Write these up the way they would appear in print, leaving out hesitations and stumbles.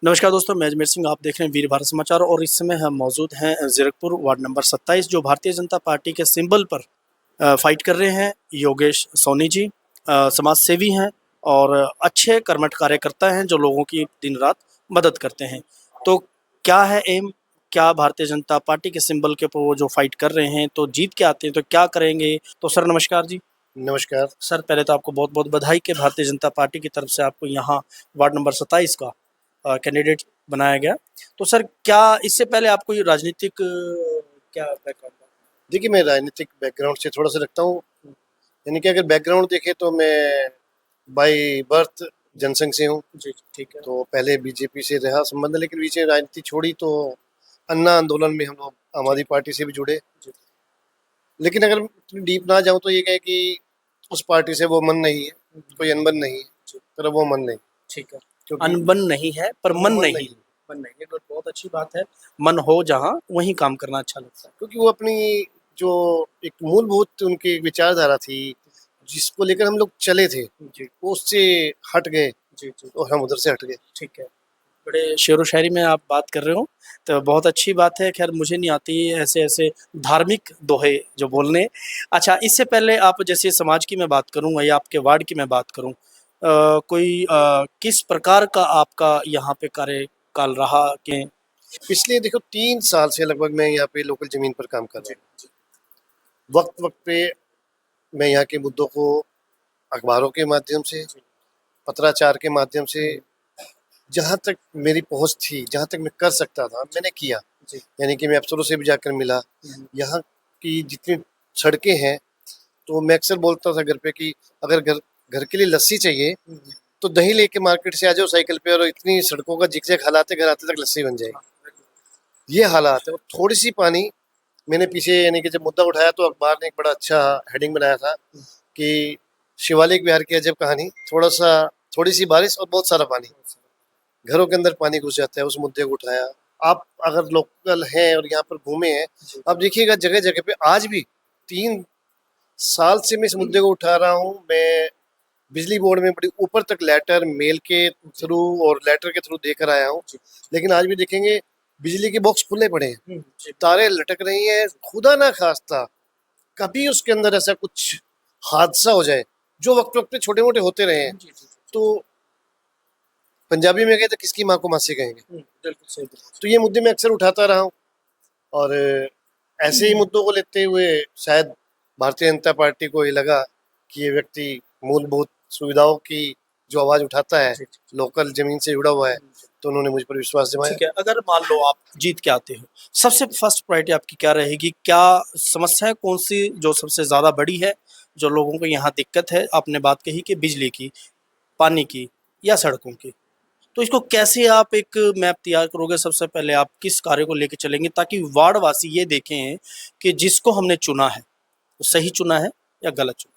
नमस्कार दोस्तों, मैं अजमेर सिंह। आप देख रहे हैं वीर भारत समाचार और इस समय हम मौजूद हैं जीरकपुर वार्ड नंबर 27, जो भारतीय जनता पार्टी के सिंबल पर फाइट कर रहे हैं। योगेश सोनी जी समाज सेवी हैं और अच्छे कर्मठ कार्यकर्ता हैं जो लोगों की दिन रात मदद करते हैं। तो क्या है एम, क्या भारतीय जनता पार्टी के सिंबल के ऊपर वो जो फाइट कर रहे हैं, तो जीत के आते हैं तो क्या करेंगे? तो सर नमस्कार जी। नमस्कार। सर पहले तो आपको बहुत बहुत बधाई कि भारतीय जनता पार्टी की तरफ से आपको यहाँ वार्ड नंबर 27 का कैंडिडेट बनाया गया। तो सर क्या इससे पहले आपको ये राजनीतिक क्या बैकग्राउंड था? देखिए, मैं राजनीतिक बैकग्राउंड से थोड़ा सा रखता हूँ। यानी कि अगर बैकग्राउंड देखें तो मैं बाय बर्थ जनसंघ से हूँ। जी ठीक है। तो पहले बीजेपी से रहा संबंध, लेकिन बीच में राजनीति छोड़ी तो अन्ना आंदोलन में हम लोग आम आदमी पार्टी से भी जुड़े। जी लेकिन अगर डीप ना जाऊँ तो ये कहे कि उस पार्टी से वो मन नहीं है, कोई अनबन नहीं है, जी, पर वो मन नहीं, ठीक है। क्योंकि अनबन नहीं है पर वो मन मन नहीं। नहीं, मन नहीं, ये तो बहुत अच्छी बात है। मन हो जहाँ वहीं काम करना अच्छा लगता है। क्योंकि वो अपनी जो एक मूलभूत उनकी विचारधारा थी, जिसको लेकर हम लोग चले थे, जी वो उससे हट गए जी जी, और हम उधर से हट गए। ठीक है। बड़े शेरो शायरी में आप बात कर रहे हो, तो बहुत अच्छी बात है। खैर मुझे नहीं आती ऐसे ऐसे धार्मिक दोहे जो बोलने। अच्छा, इससे पहले आप जैसे समाज की मैं बात करूँ या आपके वार्ड की मैं बात करूँ, कोई किस प्रकार का आपका यहाँ पे कार्यकाल रहा कि? पिछले देखो 3 साल से लगभग मैं यहाँ पे लोकल जमीन पर काम कर रहा जी हूँ। वक्त वक्त पे मैं यहाँ के मुद्दों को अखबारों के माध्यम से, जी पत्राचार के माध्यम से, जहाँ तक मेरी पहुँच थी, जहाँ तक मैं कर सकता था, मैंने किया। जी, यानी कि मैं अफसरों से भी जाकर मिला। हम्म, यहाँ की जितनी सड़कें हैं, तो मैं अक्सर बोलता था घर पे कि अगर घर घर के लिए लस्सी चाहिए हम्म, तो दही लेके मार्केट से आ जाओ साइकिल पे, और इतनी सड़कों का झिकझक हालात है, घर आते तक लस्सी बन जाएगी। हाँ, ये हालात है। और थोड़ी सी पानी मैंने पीछे, यानी कि जब मुद्दा उठाया तो अखबार ने एक बड़ा अच्छा हेडिंग बनाया था कि शिवालिक बिहार की अजब कहानी, थोड़ी सी बारिश और बहुत सारा पानी, घरों के अंदर पानी घुस जाता है। उस मुद्दे को उठाया। आप अगर लोकल हैं और यहाँ पर घूमे हैं, जी आप देखिएगा जगह जगह पे आज भी 3 साल से मैं इस मुद्दे को उठा रहा हूँ। मैं बिजली बोर्ड में बड़ी ऊपर तक लेटर मेल के थ्रू और लेटर के थ्रू देकर आया हूँ, जी, लेकिन आज भी देखेंगे बिजली के बॉक्स खुले पड़े हैं, जी तारे लटक रही हैं। खुदा ना खास्ता कभी उसके अंदर ऐसा कुछ हादसा हो जाए, जो वक्त वक्त पे छोटे मोटे होते रहे हैं, जी जी, तो पंजाबी में कहते किसकी माँ को मासी कहेंगे। बिल्कुल सही, बिल्कुल तो ये मुद्दे मैं अक्सर उठाता रहा हूँ। और ऐसे ही मुद्दों को लेते हुए शायद भारतीय जनता पार्टी को ये लगा कि ये व्यक्ति मूलभूत सुविधाओं की जो आवाज उठाता है, जी, जी, लोकल जमीन से जुड़ा हुआ है, तो उन्होंने मुझ पर विश्वास जमाया। ठीक है। अगर मान लो आप जीत के आते हो, सबसे फर्स्ट प्रायोरिटी आपकी क्या रहेगी? क्या समस्याएँ कौन-सी जो सबसे ज़्यादा बड़ी है, जो लोगों को यहाँ दिक्कत है? आपने बात कही कि बिजली की, पानी की या सड़कों की। तो इसको कैसे आप एक मैप तैयार करोगे? सबसे पहले आप किस कार्य को लेके चलेंगे ताकि वार्डवासी ये देखें कि जिसको हमने चुना है, वो सही चुना है या गलत चुना?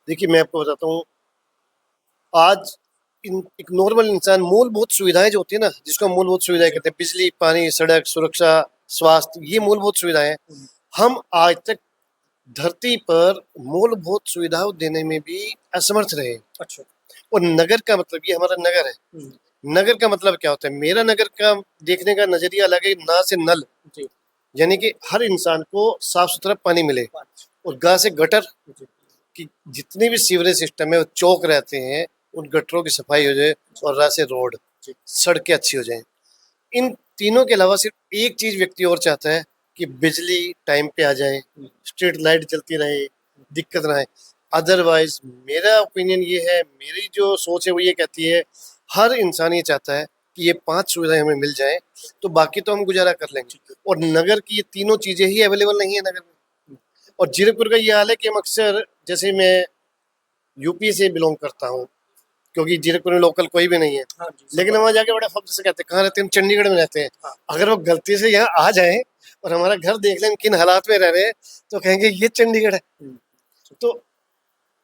देखिए, मैं आपको बताता हूँ, आज एक नॉर्मल इंसान मूलभूत सुविधाएं जो होती है ना, जिसको हम मूलभूत सुविधाएं जी। कहते हैं, बिजली, पानी, सड़क, सुरक्षा, स्वास्थ्य, ये मूलभूत सुविधाएं, हुँ, हम आज तक धरती पर मूलभूत सुविधाओं देने में भी असमर्थ रहे। अच्छा। और नगर का मतलब, ये हमारा नगर है। हुँ, नगर का मतलब क्या होता है? मेरा नगर का देखने का नजरिया अलग है। ना से नल, जी, यानी कि हर इंसान को साफ सुथरा पानी मिले, पाँच, और गा से गटर जी, की जितने भी सीवरेज सिस्टम है वो चौक रहते हैं, उन गटरों की सफाई हो जाए, और रा से रोड, जी, सड़कें अच्छी हो जाएं। इन तीनों के अलावा सिर्फ एक चीज व्यक्ति और चाहता है कि बिजली टाइम पे आ जाए, हुँ, स्ट्रीट लाइट चलती रहे, दिक्कत ना आए। अदरवाइज मेरा ओपिनियन ये है, मेरी जो सोच है वो ये कहती है, हर इंसान ये चाहता है कि ये 5 सुविधाएं हमें मिल जाएं, तो बाकी तो हम गुजारा कर लेंगे। ठीक है। और नगर की ये तीनों चीजें ही अवेलेबल नहीं है नगर में। और जीरकपुर का ये हाल है कि हम अक्सर, जैसे मैं यूपी से बिलोंग करता हूँ, क्योंकि जीरकपुर में लोकल कोई भी नहीं है, हाँ जी, लेकिन हम वहाँ जाके बड़े फख्र से कहते हैं, कहाँ रहते हैं? हम चंडीगढ़ में रहते हैं। हाँ, अगर वो गलती से यहाँ आ जाए और हमारा घर देख लें हम किन हालात में रह रहे हैं, तो कहेंगे ये चंडीगढ़ है। हुँ, तो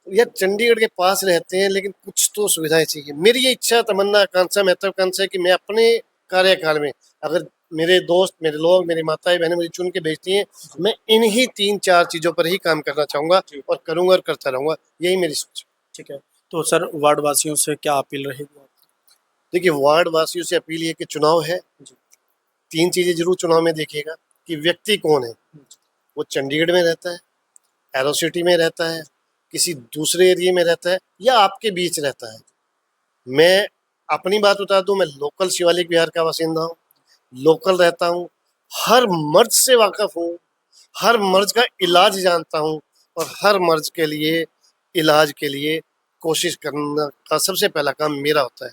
यह चंडीगढ़ के पास रहते हैं, लेकिन कुछ तो सुविधाएं चाहिए। मेरी ये इच्छा, तमन्ना, आकांक्षा, महत्वाकांक्षा है कि मैं अपने कार्यकाल में, अगर मेरे दोस्त, मेरे लोग, मेरी माताएं बहनें मुझे चुन के भेजती हैं, जी, मैं इन्हीं 3-4 चीजों पर ही काम करना चाहूंगा, जी, और करूंगा और करता रहूंगा। यही मेरी सोच है। ठीक है। तो सर वार्डवासियों से क्या अपील रहेगी आपकी? देखिए, वार्ड वासियों से अपील ये कि चुनाव है, जी। 3 चीज़ें ज़रूर चुनाव में देखिएगा कि व्यक्ति कौन है। वो चंडीगढ़ में रहता है, एरो सिटी में रहता है, किसी दूसरे एरिया में रहता है या आपके बीच रहता है। मैं अपनी बात बता दूँ, मैं लोकल शिवालिक विहार का बासिंदा हूँ, लोकल रहता हूँ, हर मर्ज़ से वाक़फ़ हूँ, हर मर्ज़ का इलाज जानता हूँ और हर मर्ज़ के लिए इलाज के लिए कोशिश करना का सबसे पहला काम मेरा होता है।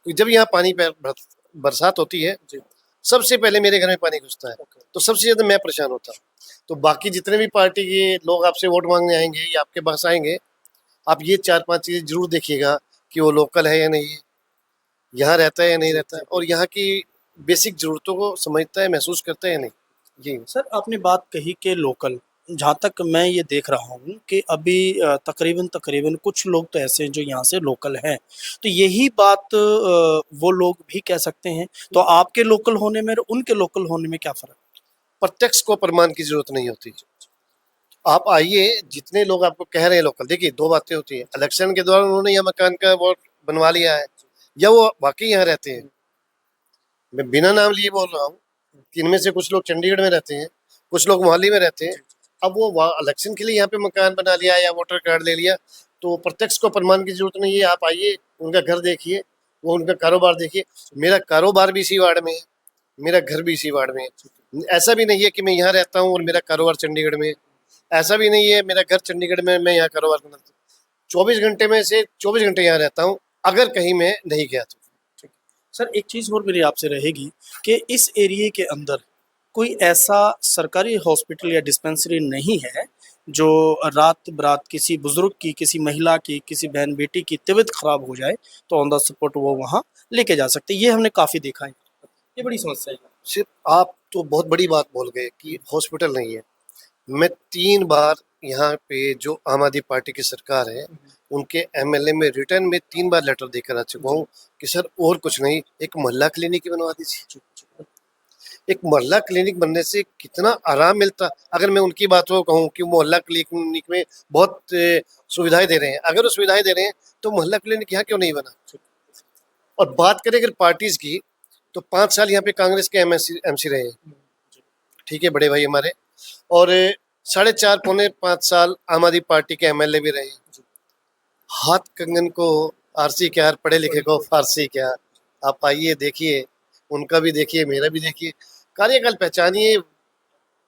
तो जब यहाँ पानी बरसात होती है, जी। सबसे पहले मेरे घर में पानी घुसता है, ओके। तो सबसे ज़्यादा मैं परेशान होता हूँ। तो बाकी जितने भी पार्टी के लोग आपसे वोट माँगने आएँगे या आपके पास आएँगे, आप ये 4-5 चीज़ें ज़रूर देखिएगा कि वो लोकल है या नहीं है, यहाँ रहता है या नहीं रहता है और यहाँ की बेसिक ज़रूरतों को समझता है, महसूस करता है या नहीं। जी। सर आपने बात कही कि लोकल, जहाँ तक मैं ये देख रहा हूँ कि अभी तकरीबन कुछ लोग तो ऐसे हैं जो यहाँ से लोकल हैं। तो यही बात वो लोग भी कह सकते हैं। तो आपके लोकल होने में और उनके लोकल होने में क्या फ़र्क? प्रत्यक्ष को प्रमाण की ज़रूरत नहीं होती। आप आइए, जितने लोग आपको कह रहे हैं लोकल, देखिए 2 बातें होती हैं, इलेक्शन के दौरान उन्होंने यहाँ मकान का वो बनवा लिया है या वो वाक़ई यहाँ रहते हैं। मैं बिना नाम लिए बोल रहा हूँ कि इनमें से कुछ लोग चंडीगढ़ में रहते हैं, कुछ लोग मोहाली में रहते हैं। अब वो इलेक्शन के लिए यहाँ पे मकान बना लिया या वोटर कार्ड ले लिया, तो प्रत्यक्ष को प्रमाण की ज़रूरत नहीं है। आप आइए, उनका घर देखिए, वो उनका कारोबार देखिए। मेरा कारोबार भी इसी वार्ड में है, मेरा घर भी इसी वार्ड में है। ऐसा भी नहीं है कि मैं यहाँ रहता हूँ और मेरा कारोबार चंडीगढ़ में है। ऐसा भी नहीं है मेरा घर चंडीगढ़ में, मैं यहाँ कारोबार करता हूँ। 24 घंटे में से 24 घंटे यहाँ रहता हूँ, अगर कहीं मैं नहीं गया तो। ठीक। सर एक चीज़ और मेरी आपसे रहेगी कि इस एरिये के अंदर कोई ऐसा सरकारी हॉस्पिटल या डिस्पेंसरी नहीं है जो रात-बरात किसी बुज़ुर्ग की, किसी महिला की, किसी बहन-बेटी की तबीयत ख़राब हो जाए तो ऑन द स्पॉट वो वहाँ लेके जा सकते हैं। ये हमने काफ़ी देखा है। ये बड़ी समस्या है। सिर्फ़ आप तो बहुत बड़ी बात बोल गए कि हॉस्पिटल नहीं है। मैं 3 बार यहाँ पे जो आम आदमी पार्टी की सरकार है, उनके एमएलए में रिटर्न में 3 बार लेटर देकर आ चुका हूँ कि सर और कुछ नहीं, एक मोहल्ला क्लिनिक ही बनवा दीजिए। एक मोहल्ला क्लिनिक बनने से कितना आराम मिलता। अगर मैं उनकी बातों को कहूँ कि मोहल्ला क्लिनिक में बहुत सुविधाएँ दे रहे हैं, अगर वो सुविधाएँ दे रहे हैं, तो मोहल्ला क्लिनिक यहाँ क्यों नहीं बना? और बात करें अगर पार्टीज़ की, तो 5 साल यहाँ पे कांग्रेस के एमसी रहे हैं, ठीक है, बड़े भाई हमारे। और 4.5 पौने 5 साल आम आदमी पार्टी के एमएलए भी रहे। हाथ कंगन को आरसी क्या, पढ़े लिखे को फारसी क्या। आप आइए, देखिए, उनका भी देखिए, मेरा भी देखिए, कार्यकाल पहचानिए,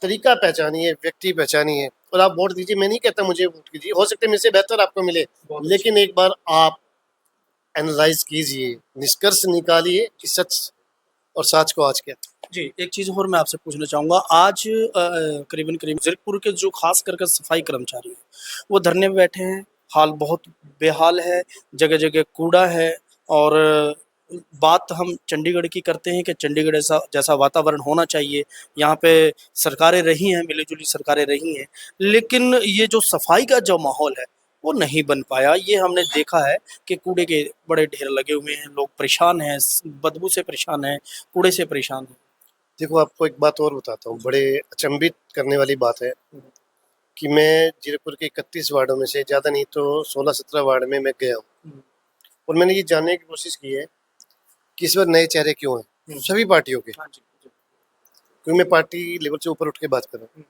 तरीका पहचानिए, व्यक्ति पहचानिए और आप वोट दीजिए। मैं नहीं कहता मुझे वोट कीजिए, हो सकता है मुझसे बेहतर आपको मिले, लेकिन एक बार आप एनालाइज कीजिए, निष्कर्ष निकालिए कि सच और साच को आज क्या। जी, एक चीज़ और मैं आपसे पूछना चाहूँगा। आज करीबन-करीब ज़ीरकपुर के जो ख़ास कर सफाई कर्मचारी हैं, वो धरने पे बैठे हैं। हाल बहुत बेहाल है, जगह-जगह कूड़ा है और बात हम चंडीगढ़ की करते हैं कि चंडीगढ़ ऐसा जैसा वातावरण होना चाहिए। यहाँ पे सरकारें रही हैं, मिली-जुली सरकारें रही हैं, लेकिन ये जो सफाई का जो माहौल है, वो नहीं बन पाया। ये हमने देखा है कि कूड़े के बड़े ढेर लगे हुए हैं, लोग परेशान हैं, बदबू से परेशान हैं, कूड़े से परेशान हैं। देखो, आपको एक बात और बताता हूँ, बड़े अचंभित करने वाली बात है कि मैं जीरकपुर के 31 वार्डों में से ज़्यादा नहीं तो 16-17 वार्ड में मैं गया हूँ और मैंने ये जानने की कोशिश की है कि इस बार नए चेहरे क्यों हैं, सभी पार्टियों के। हाँ जी, जी। क्योंकि मैं पार्टी लेवल से ऊपर उठ के बात कर रहा हूँ।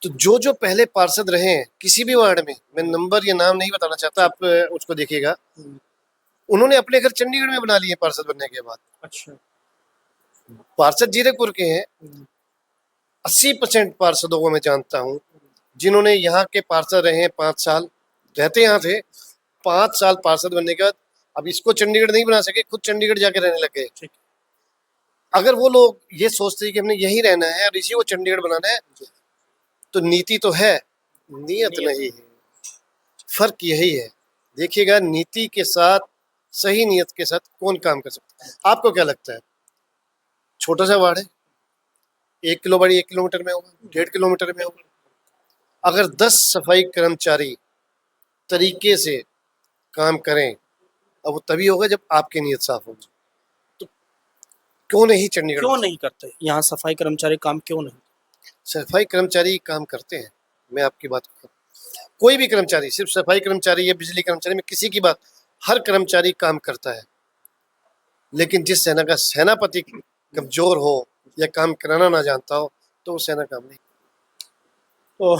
तो जो पहले पार्षद रहे हैं किसी भी वार्ड में, मैं नंबर या नाम नहीं बताना चाहता, आप उसको देखिएगा, उन्होंने अपने घर चंडीगढ़ में बना लिए पार्षद बनने के बाद। अच्छा। पार्षद जीरकपुर के हैं, 80% पार्षदों को मैं जानता हूँ जिन्होंने यहाँ के पार्षद रहे हैं, 5 साल रहते यहाँ थे, 5 साल पार्षद बनने के बाद अब इसको चंडीगढ़ नहीं बना सके, खुद चंडीगढ़ जाके रहने लग गए। ठीक। अगर वो लोग ये सोचते हैं कि हमने यहीं रहना है और इसी को चंडीगढ़ बनाना है, तो नीति तो है, नियत नहीं है। फर्क यही है। देखिएगा, नीति के साथ, सही नियत के साथ कौन काम कर सकता है। आपको क्या लगता है, छोटा सा वार्ड है, 1 किलो बड़ी 1 किलोमीटर में होगा, 1.5 किलोमीटर में होगा। अगर 10 सफाई कर्मचारी तरीके से काम करें, अब वो तभी होगा जब आपकी नीयत साफ होगी। तो क्यों नहीं चंडीगढ़ क्यों में? नहीं करते? यहाँ सफाई कर्मचारी काम क्यों नहीं? सफाई कर्मचारी काम करते हैं, मैं आपकी बात कर, कोई भी कर्मचारी, सिर्फ सफाई कर्मचारी या बिजली कर्मचारी में किसी की बात, हर कर्मचारी काम करता है। लेकिन जिस सेना का सेनापति कमजोर हो या काम कराना ना जानता हो तो वो सेना काम नहीं। तो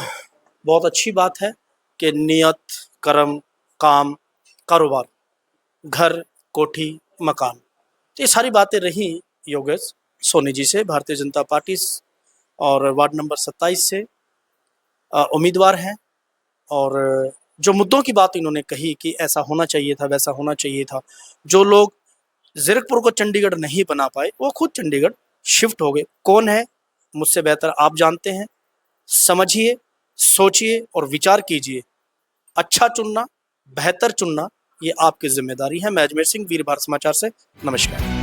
बहुत अच्छी बात है कि नियत, कर्म, काम, कारोबार, घर, कोठी, मकान, तो ये सारी बातें रही योगेश सोनी जी से, भारतीय जनता पार्टी और वार्ड नंबर 27 से उम्मीदवार हैं। और जो मुद्दों की बात इन्होंने कही कि ऐसा होना चाहिए था, वैसा होना चाहिए था, जो लोग ज़ीरकपुर को चंडीगढ़ नहीं बना पाए वो खुद चंडीगढ़ शिफ्ट हो गए। कौन है, मुझसे बेहतर आप जानते हैं। समझिए, सोचिए और विचार कीजिए। अच्छा चुनना, बेहतर चुनना, ये आपकी जिम्मेदारी है। मैं अजमेर सिंह, वीर भारत समाचार से नमस्कार।